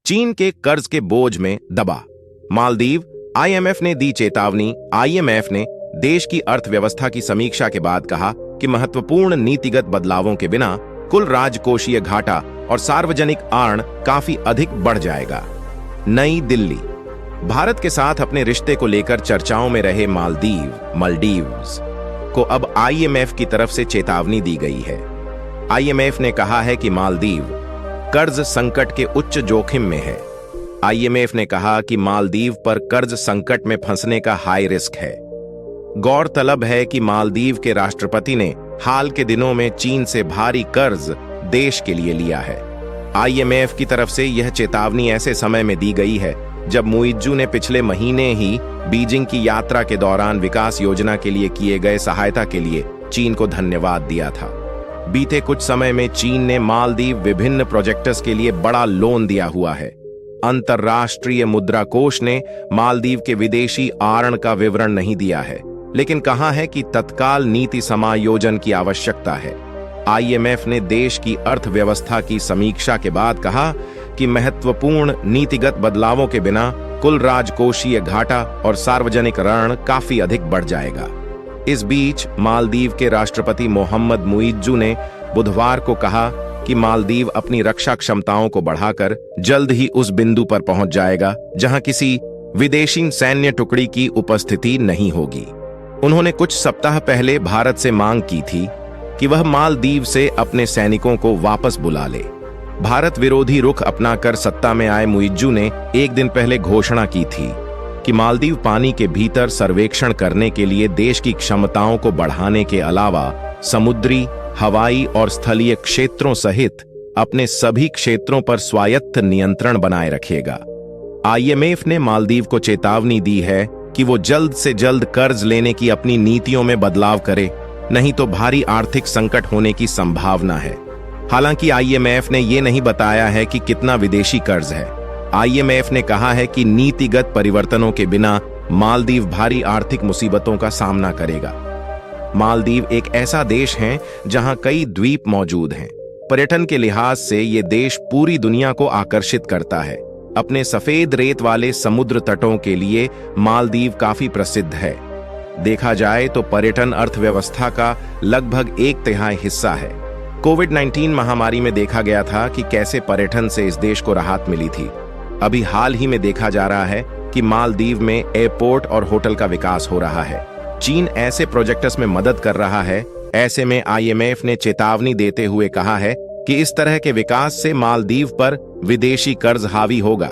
चीन के कर्ज के बोझ में दबा। मालदीव, आईएमएफ ने दी चेतावनी। आईएमएफ ने देश की अर्थव्यवस्था की समीक्षा के बाद कहा कि महत्वपूर्ण नीतिगत बदलावों के बिना कुल राजकोषीय घाटा और सार्वजनिक आर्ण काफी अधिक बढ़ जाएगा। नई दिल्ली, भारत के साथ अपने रिश्ते को लेकर चर्चाओं में रहे मालदीव्स को अब आईएमएफ की तरफ से चेतावनी दी गई है। आईएमएफ ने कहा है कि मालदीव कर्ज संकट के उच्च जोखिम में है। आईएमएफ ने कहा कि मालदीव पर कर्ज संकट में फंसने का हाई रिस्क है। गौरतलब है कि मालदीव के राष्ट्रपति ने हाल के दिनों में चीन से भारी कर्ज देश के लिए लिया है। आईएमएफ की तरफ से यह चेतावनी ऐसे समय में दी गई है जब मुइज्जू ने पिछले महीने ही बीजिंग की यात्रा के दौरान विकास योजना के लिए किए गए सहायता के लिए चीन को धन्यवाद दिया था। बीते कुछ समय में चीन ने मालदीव विभिन्न प्रोजेक्ट्स के लिए बड़ा लोन दिया हुआ है। अंतर्राष्ट्रीय मुद्रा कोष ने मालदीव के विदेशी आर्ण का विवरण नहीं दिया है, लेकिन कहा है कि तत्काल नीति समायोजन की आवश्यकता है। आईएमएफ ने देश की अर्थव्यवस्था की समीक्षा के बाद कहा कि महत्वपूर्ण नीतिगत बदलावों के बिना कुल राजकोषीय घाटा और सार्वजनिक ऋण काफी अधिक बढ़ जाएगा। इस बीच मालदीव के राष्ट्रपति मोहम्मद मुइज्जू ने बुधवार को कहा कि मालदीव अपनी रक्षा क्षमताओं को बढ़ाकर जल्द ही उस बिंदु पर पहुंच जाएगा जहां किसी विदेशी सैन्य टुकड़ी की उपस्थिति नहीं होगी। उन्होंने कुछ सप्ताह पहले भारत से मांग की थी कि वह मालदीव से अपने सैनिकों को वापस बुला ले। भारत विरोधी रुख अपनाकर सत्ता में आए मुइज्जू ने एक दिन पहले घोषणा की थी कि मालदीव पानी के भीतर सर्वेक्षण करने के लिए देश की क्षमताओं को बढ़ाने के अलावा समुद्री, हवाई और स्थलीय क्षेत्रों सहित अपने सभी क्षेत्रों पर स्वायत्त नियंत्रण बनाए रखेगा। आईएमएफ ने मालदीव को चेतावनी दी है कि वो जल्द से जल्द कर्ज लेने की अपनी नीतियों में बदलाव करे, नहीं तो भारी आर्थिक संकट होने की संभावना है। हालांकि आईएमएफ ने यह नहीं बताया है कि कितना विदेशी कर्ज है। आईएमएफ ने कहा है कि नीतिगत परिवर्तनों के बिना मालदीव भारी आर्थिक मुसीबतों का सामना करेगा। मालदीव एक ऐसा देश है जहां कई द्वीप मौजूद हैं। पर्यटन के लिहाज से ये देश पूरी दुनिया को आकर्षित करता है। अपने सफेद रेत वाले समुद्र तटों के लिए मालदीव काफी प्रसिद्ध है। देखा जाए तो पर्यटन अर्थव्यवस्था का लगभग 1/3 हिस्सा है। कोविड-19 महामारी में देखा गया था कि कैसे पर्यटन से इस देश को राहत मिली थी। अभी हाल ही में देखा जा रहा है कि मालदीव में एयरपोर्ट और होटल का विकास हो रहा है। चीन ऐसे प्रोजेक्ट्स में मदद कर रहा है। ऐसे में आईएमएफ ने चेतावनी देते हुए कहा है कि इस तरह के विकास से मालदीव पर विदेशी कर्ज हावी होगा।